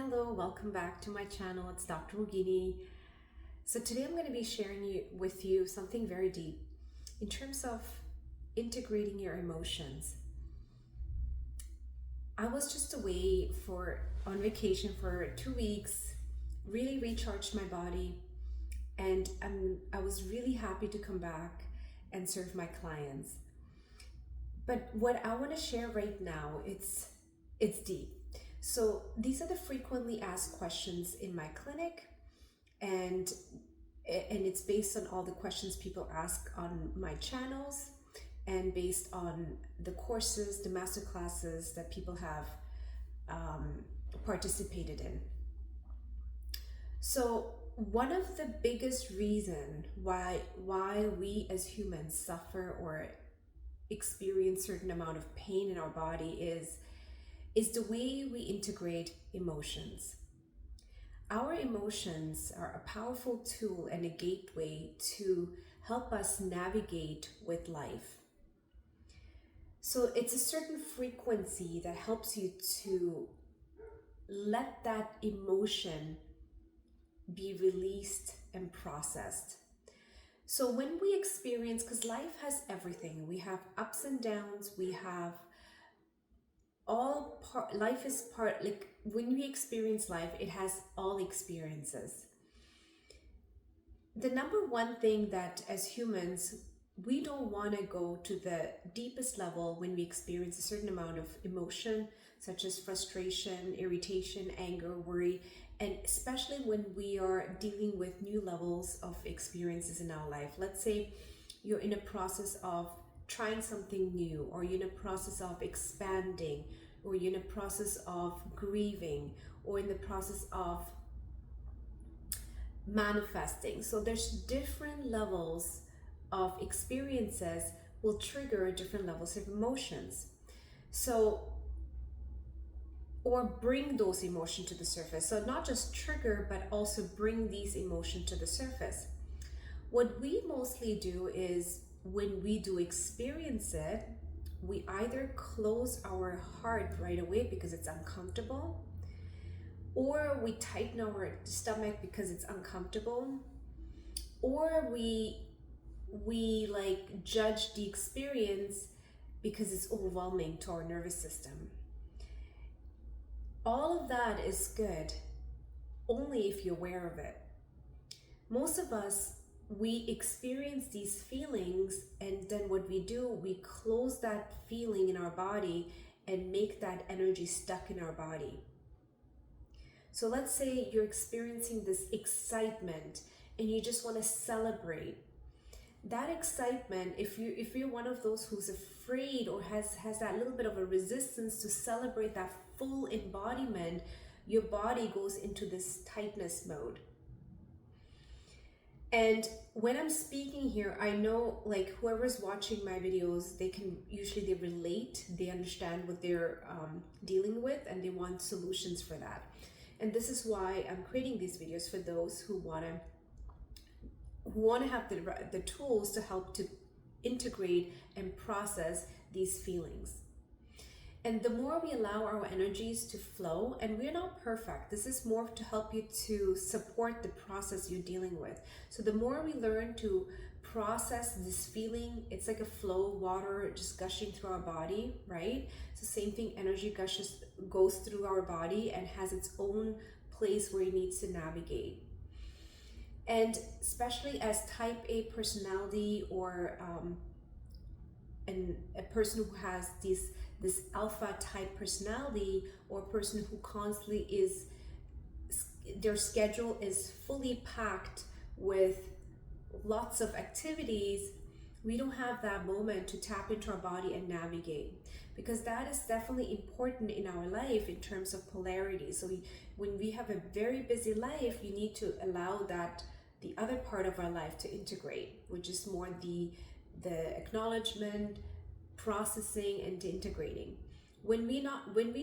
Hello, welcome back to my channel. It's Dr. Rugini. So today I'm going to be sharing with you something very deep in terms of integrating your emotions. I was just away on vacation for 2 weeks, really recharged my body, and I was really happy to come back and serve my clients. But what I want to share right now, it's deep. So these are the frequently asked questions in my clinic, and it's based on all the questions people ask on my channels and based on the courses, the master classes that people have participated in. So one of the biggest reasons why we as humans suffer or experience certain amount of pain in our body is the way we integrate emotions. Our emotions are a powerful tool and a gateway to help us navigate with life. So it's a certain frequency that helps you to let that emotion be released and processed. So when we experience, because life has everything, we have ups and downs, we have life is part, like when we experience life, it has all experiences. The number one thing that as humans, we don't want to go to the deepest level when we experience a certain amount of emotion, such as frustration, irritation, anger, worry, and especially when we are dealing with new levels of experiences in our life. Let's say you're in a process of trying something new, or you're in a process of expanding, or you're in a process of grieving, or in the process of manifesting. So there's different levels of experiences will trigger different levels of emotions. So, or bring those emotions to the surface. So not just trigger, but also bring these emotions to the surface. What we mostly do is, when we do experience it, we either close our heart right away because it's uncomfortable, or we tighten our stomach because it's uncomfortable, or we like judge the experience because it's overwhelming to our nervous system. All of that is good only if you're aware of it. Most of us, we experience these feelings, and then what we do, we close that feeling in our body and make that energy stuck in our body. So let's say you're experiencing this excitement and you just want to celebrate. That excitement, if you're one of those who's afraid or has that little bit of a resistance to celebrate that full embodiment, your body goes into this tightness mode. And when I'm speaking here, I know, like, whoever's watching my videos, they relate, they understand what they're dealing with, and they want solutions for that. And this is why I'm creating these videos, for those who want to have the tools to help to integrate and process these feelings. And the more we allow our energies to flow, and we're not perfect, this is more to help you to support the process you're dealing with. So the more we learn to process this feeling, it's like a flow, water just gushing through our body, right? So same thing, energy goes through our body and has its own place where it needs to navigate. And especially as type A personality, or a person who has this alpha type personality, or a person who constantly their schedule is fully packed with lots of activities, we don't have that moment to tap into our body and navigate, because that is definitely important in our life in terms of polarity. So when we have a very busy life, you need to allow that the other part of our life to integrate, which is more the acknowledgement, processing, and integrating. When we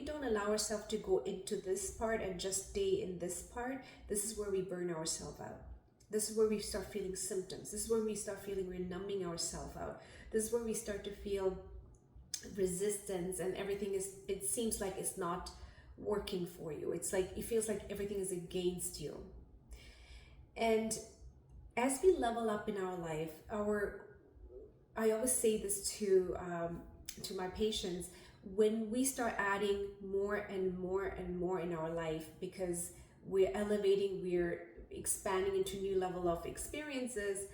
don't allow ourselves to go into this part and just stay in this part, this is where we burn ourselves out. This is where we start feeling symptoms. This is where we start feeling we're numbing ourselves out. This is where we start to feel resistance, and everything it seems like it's not working for you. It's like it feels like everything is against you. And as we level up in our life, I always say this to my patients, when we start adding more and more and more in our life, because we're elevating, we're expanding into new level of experiences,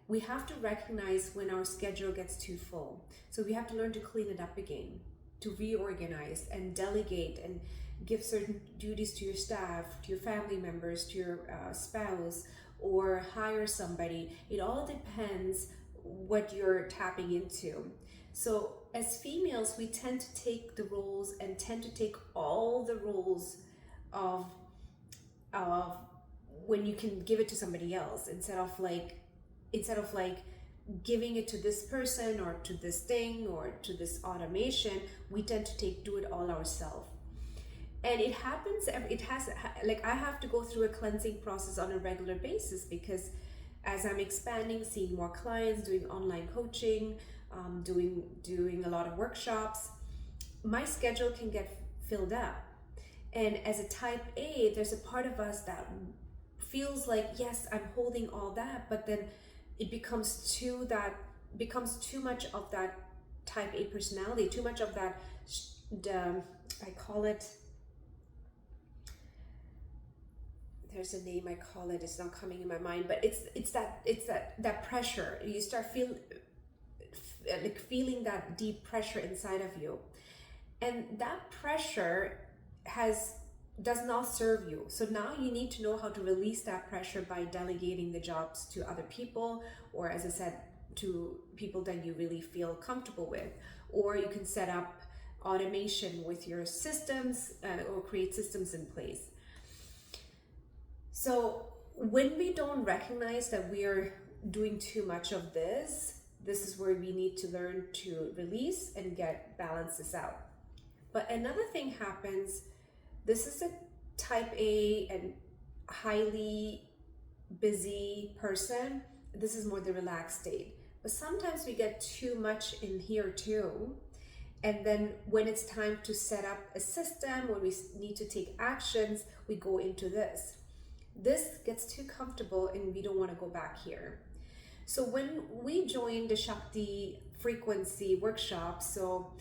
we have to recognize when our schedule gets too full. So we have to learn to clean it up again, to reorganize and delegate and give certain duties to your staff, to your family members, to your spouse, or hire somebody. It all depends what you're tapping into. So as females, we tend to take the roles and tend to take all the roles of when you can give it to somebody else, instead of like giving it to this person or to this thing or to this automation. We tend to do it all ourselves. And it happens, like I have to go through a cleansing process on a regular basis, because as I'm expanding, seeing more clients, doing online coaching, doing a lot of workshops, my schedule can get filled up. And as a type A, there's a part of us that feels like, yes, I'm holding all that, but then it becomes too much of that type A personality, too much of that, I call it, there's a name I call it, it's not coming in my mind, but it's that pressure. You start feeling that deep pressure inside of you, and that pressure does not serve you. So now you need to know how to release that pressure by delegating the jobs to other people, or as I said, to people that you really feel comfortable with. Or you can set up automation with your systems, or create systems in place. So when we don't recognize that we are doing too much of this is where we need to learn to release and balance this out. But another thing happens. This is a type A and highly busy person. This is more the relaxed state. But sometimes we get too much in here too. And then when it's time to set up a system, when we need to take actions, we go into this. This gets too comfortable and we don't want to go back here. So when we join the Shakti frequency workshop, so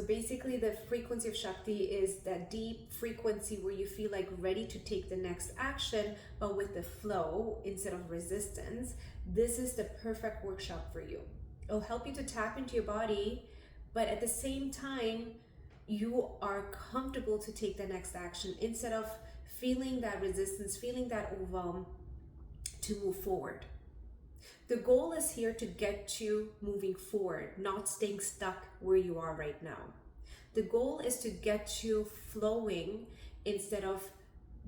basically the frequency of Shakti is that deep frequency where you feel like ready to take the next action, but with the flow instead of resistance. This is the perfect workshop for you. It'll help you to tap into your body, but at the same time, you are comfortable to take the next action instead of feeling that resistance, feeling that overwhelm, to move forward. The goal is here to get you moving forward, not staying stuck where you are right now. The goal is to get you flowing instead of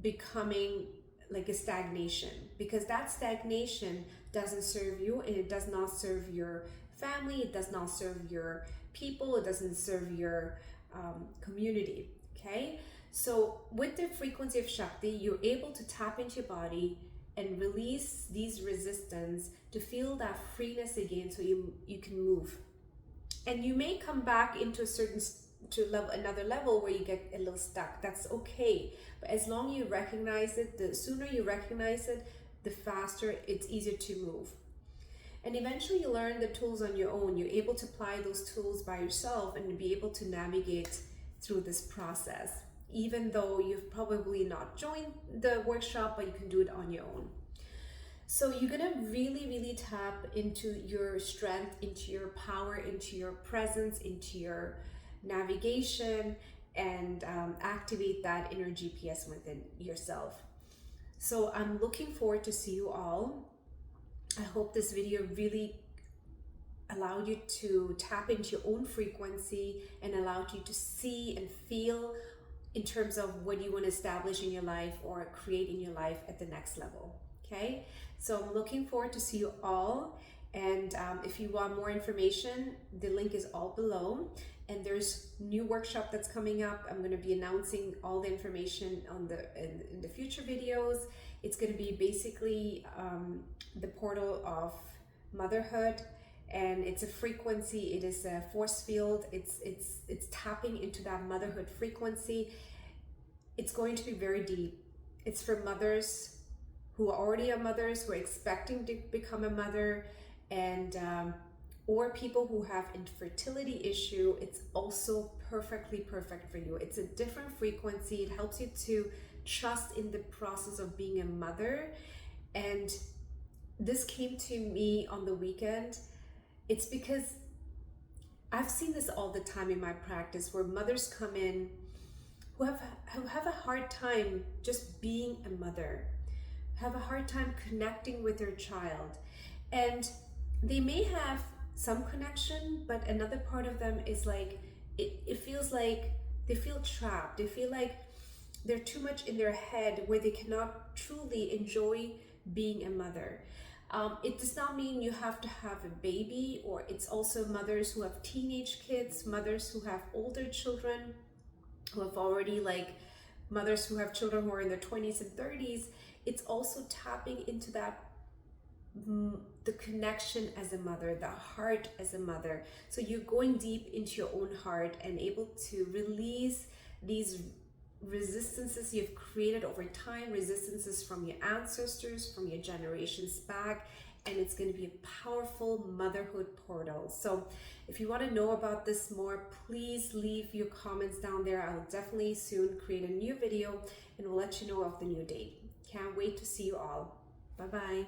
becoming like a stagnation, because that stagnation doesn't serve you, and it does not serve your family, it does not serve your people, it doesn't serve your community. Okay, so with the frequency of Shakti, you're able to tap into your body and release these resistance to feel that freeness again, so you can move. And you may come back into another level where you get a little stuck. That's okay. But as long as you recognize it, the sooner you recognize it, the faster it's easier to move. And eventually you learn the tools on your own. You're able to apply those tools by yourself and be able to navigate through this process, even though you've probably not joined the workshop, but you can do it on your own. So you're gonna really, really tap into your strength, into your power, into your presence, into your navigation, and activate that inner GPS within yourself. So I'm looking forward to see you all. I hope this video really allowed you to tap into your own frequency and allowed you to see and feel in terms of what you want to establish in your life or create in your life at the next level. Okay, so I'm looking forward to see you all. And if you want more information, the link is all below. And there's new workshop that's coming up. I'm going to be announcing all the information in the future videos. It's going to be basically the portal of motherhood, and it's a frequency. It is a force field. It's tapping into that motherhood frequency. it's going to be very deep. It's for mothers who are already a mothers, who are expecting to become a mother, and or people who have infertility issue. It's also perfect for you. It's a different frequency. It helps you to trust in the process of being a mother. And this came to me on the weekend. It's because I've seen this all the time in my practice, where mothers come in who have a hard time just being a mother, have a hard time connecting with their child. And they may have some connection, but another part of them is like, it feels like they feel trapped. They feel like they're too much in their head, where they cannot truly enjoy being a mother. It does not mean you have to have a baby, or it's also mothers who have teenage kids, mothers who have older children, who have already, like mothers who have children who are in their 20s and 30s. It's also tapping into that, the connection as a mother, the heart as a mother. So you're going deep into your own heart and able to release these resistances you've created over time, resistances from your ancestors, from your generations back, and it's going to be a powerful motherhood portal. So if you want to know about this more, please leave your comments down there. I'll definitely soon create a new video and we'll let you know of the new date. Can't wait to see you all. Bye bye.